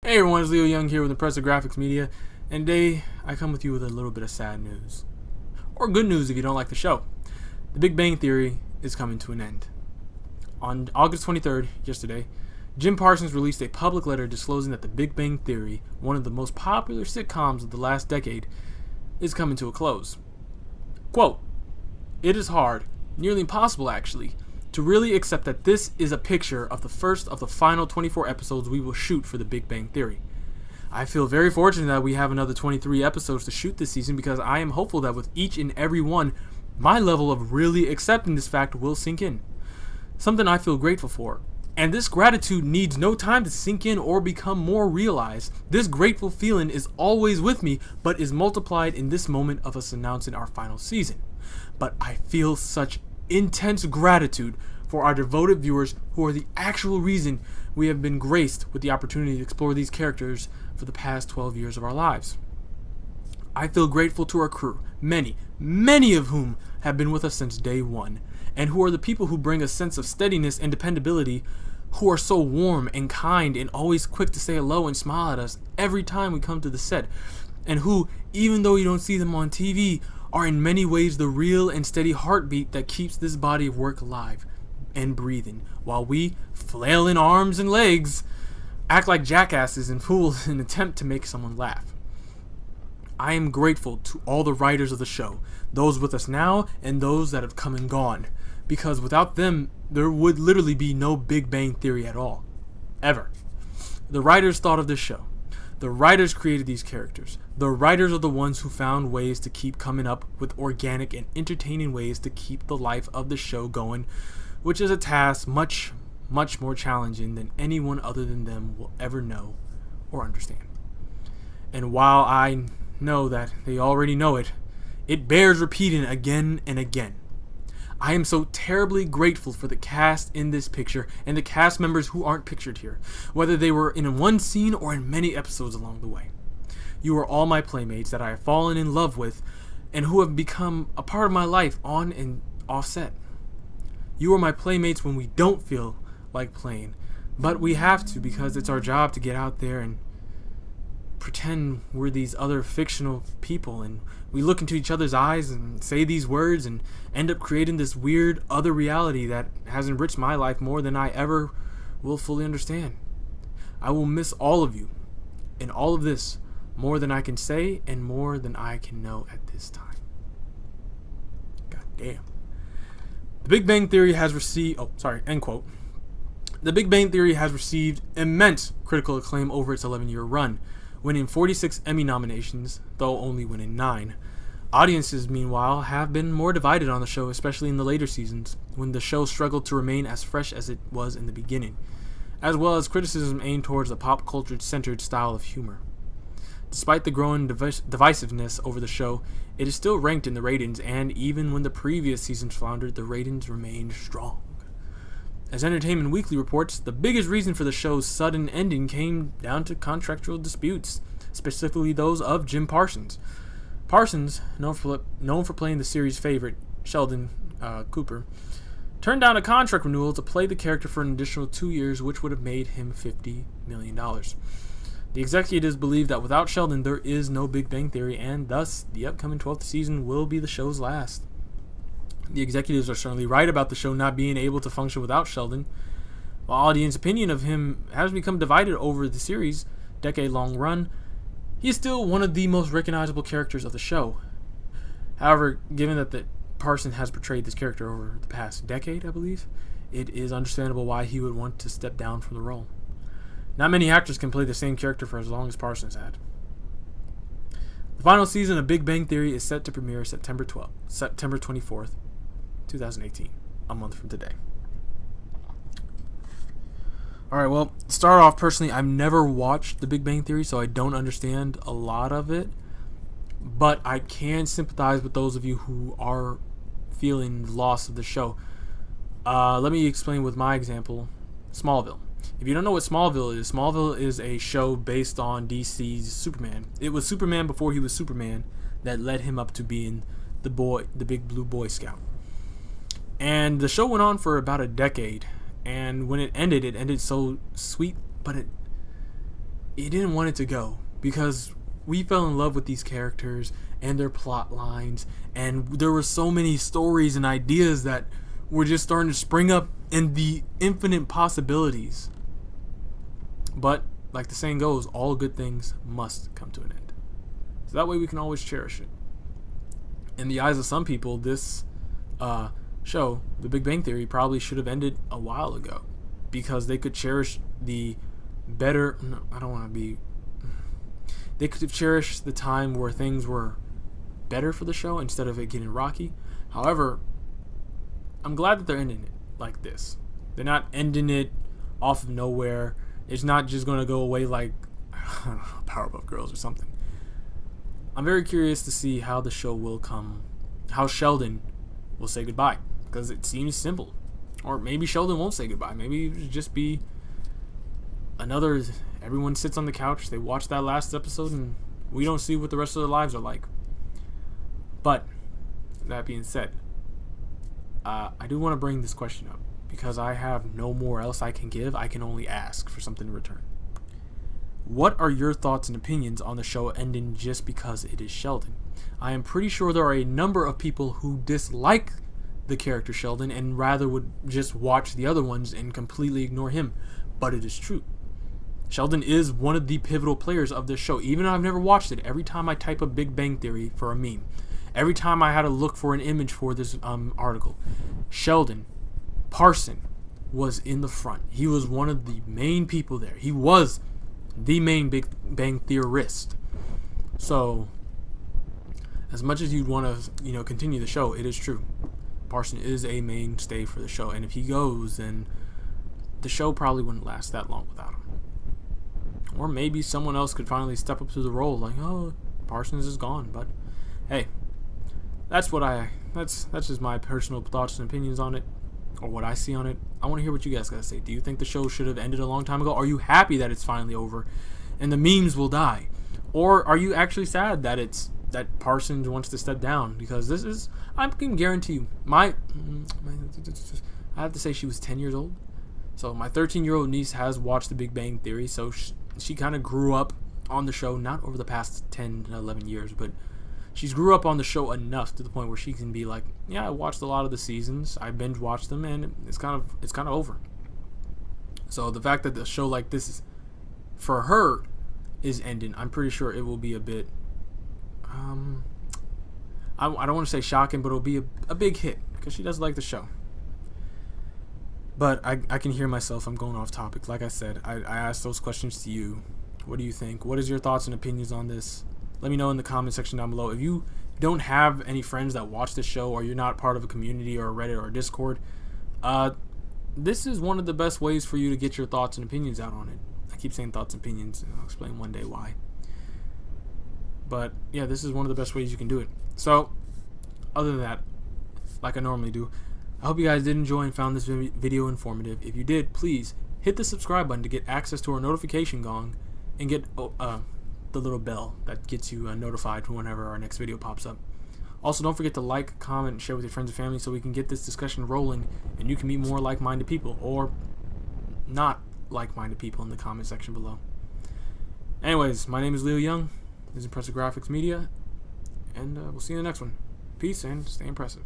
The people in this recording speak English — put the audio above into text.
Hey everyone, it's Leo Young here with Impressive Graphix Media, and today I come with you with a little bit of sad news. Or good news if you don't like the show. The Big Bang Theory is coming to an end. On August 23rd, yesterday, Jim Parsons released a public letter disclosing that The Big Bang Theory, one of the most popular sitcoms of the last decade, is coming to a close. Quote, "It is hard, nearly impossible actually, to really accept that this is a picture of the first of the final 24 episodes we will shoot for The Big Bang Theory. I feel very fortunate that we have another 23 episodes to shoot this season because I am hopeful that with each and every one, my level of really accepting this fact will sink in. Something I feel grateful for. And this gratitude needs no time to sink in or become more realized. This grateful feeling is always with me, but is multiplied in this moment of us announcing our final season. But I feel such intense gratitude for our devoted viewers who are the actual reason we have been graced with the opportunity to explore these characters for the past 12 years of our lives. I feel grateful to our crew, many of whom have been with us since day one, and who are the people who bring a sense of steadiness and dependability, who are so warm and kind and always quick to say hello and smile at us every time we come to the set, and who, even though you don't see them on TV, are in many ways the real and steady heartbeat that keeps this body of work alive and breathing, while we, flailing arms and legs, act like jackasses and fools in an attempt to make someone laugh. I am grateful to all the writers of the show, those with us now and those that have come and gone, because without them, there would literally be no Big Bang Theory at all. Ever. The writers thought of this show. The writers created these characters. The writers are the ones who found ways to keep coming up with organic and entertaining ways to keep the life of the show going, which is a task much more challenging than anyone other than them will ever know or understand. And while I know that they already know it, it bears repeating again and again. I am so terribly grateful for the cast in this picture and the cast members who aren't pictured here, whether they were in one scene or in many episodes along the way. You are all my playmates that I have fallen in love with and who have become a part of my life on and off set. You are my playmates when we don't feel like playing, but we have to because it's our job to get out there and pretend we're these other fictional people, and we look into each other's eyes and say these words and end up creating this weird other reality that has enriched my life more than I ever will fully understand. I will miss all of you and all of this more than I can say and more than I can know at this time. God damn. The Big Bang Theory has received end quote. The Big Bang Theory has received immense critical acclaim over its 11-year run, winning 46 Emmy nominations, though only winning 9. Audiences, meanwhile, have been more divided on the show, especially in the later seasons, when the show struggled to remain as fresh as it was in the beginning, as well as criticism aimed towards a pop culture-centered style of humor. Despite the growing divisiveness over the show, it is still ranked in the ratings, and even when the previous seasons floundered, the ratings remained strong. As Entertainment Weekly reports, the biggest reason for the show's sudden ending came down to contractual disputes, specifically those of Jim Parsons. Parsons, known for playing the series' favorite, Sheldon Cooper, turned down a contract renewal to play the character for an additional 2 years, which would have made him $50 million. The executives believe that without Sheldon, there is no Big Bang Theory, and thus the upcoming 12th season will be the show's last. The executives are certainly right about the show not being able to function without Sheldon. While audience opinion of him has become divided over the series' decade-long run, he is still one of the most recognizable characters of the show. However, given that Parsons has portrayed this character over the past decade, I believe, it is understandable why he would want to step down from the role. Not many actors can play the same character for as long as Parsons had. The final season of Big Bang Theory is set to premiere September 24th, 2018, a month from today. Alright, well, to start off, personally, I've never watched The Big Bang Theory, so I don't understand a lot of it, but I can sympathize with those of you who are feeling the loss of the show. Let me explain with my example, Smallville. If you don't know what Smallville is a show based on DC's Superman. It was Superman before he was Superman that led him up to being the big blue Boy Scout. And the show went on for about a decade, and when it ended so sweet, but he didn't want it to go because we fell in love with these characters and their plot lines, and there were so many stories and ideas that were just starting to spring up in the infinite possibilities. But like the saying goes, all good things must come to an end. So that way we can always cherish it. In the eyes of some people, this show, The Big Bang Theory, probably should have ended a while ago because they could cherish the better. No, I don't want to be. They could have cherished the time where things were better for the show instead of it getting rocky. However, I'm glad that they're ending it like this. They're not ending it off of nowhere. It's not just going to go away like I don't know, Powerpuff Girls or something. I'm very curious to see how the show will come, how Sheldon will say goodbye, because it seems simple. Or maybe Sheldon won't say goodbye. Maybe it'll just be another, everyone sits on the couch, they watch that last episode, and we don't see what the rest of their lives are like. But, that being said, I do want to bring this question up, because I have no more else I can give. I can only ask for something in return. What are your thoughts and opinions on the show ending just because it is Sheldon? I am pretty sure there are a number of people who dislike the character Sheldon and rather would just watch the other ones and completely ignore him. But it is true. Sheldon is one of the pivotal players of this show. Even though I've never watched it, every time I type a Big Bang Theory for a meme, every time I had to look for an image for this article, Sheldon, Parsons, was in the front. He was one of the main people there. He was the main Big Bang theorist. So, as much as you'd want to, continue the show, it is true. Parsons is a mainstay for the show, and if he goes, then the show probably wouldn't last that long without him. Or maybe someone else could finally step up to the role, like, oh, Parsons is gone. But hey, that's just my personal thoughts and opinions on it, or what I see on it. I want to hear what you guys gotta say. Do you think the show should have ended a long time ago? Are you happy that it's finally over and the memes will die? Or are you actually sad that Parsons wants to step down? Because this is, I can guarantee you, I have to say she was 10 years old. So my 13-year-old niece has watched The Big Bang Theory, so she kind of grew up on the show, not over the past 10, 11 years, but she's grew up on the show enough to the point where she can be like, yeah, I watched a lot of the seasons, I binge watched them, and it's kind of over. So the fact that the show like this is, for her, is ending, I'm pretty sure it will be a bit, I don't want to say shocking, but it'll be a big hit because she does like the show. But I can hear myself. I'm going off topic. Like I said, I asked those questions to you. What do you think? What is your thoughts and opinions on this? Let me know in the comment section down below. If you don't have any friends that watch this show, or you're not part of a community or a Reddit or a Discord, this is one of the best ways for you to get your thoughts and opinions out on it. I keep saying thoughts and opinions, and I'll explain one day why. But yeah, this is one of the best ways you can do it. So, other than that, like I normally do, I hope you guys did enjoy and found this video informative. If you did, please hit the subscribe button to get access to our notification gong and get the little bell that gets you notified whenever our next video pops up. Also, don't forget to like, comment, and share with your friends and family so we can get this discussion rolling and you can meet more like-minded people, or not like-minded people, in the comment section below. Anyways, my name is Leo Young. This is Impressive Graphics Media, and we'll see you in the next one. Peace and stay impressive.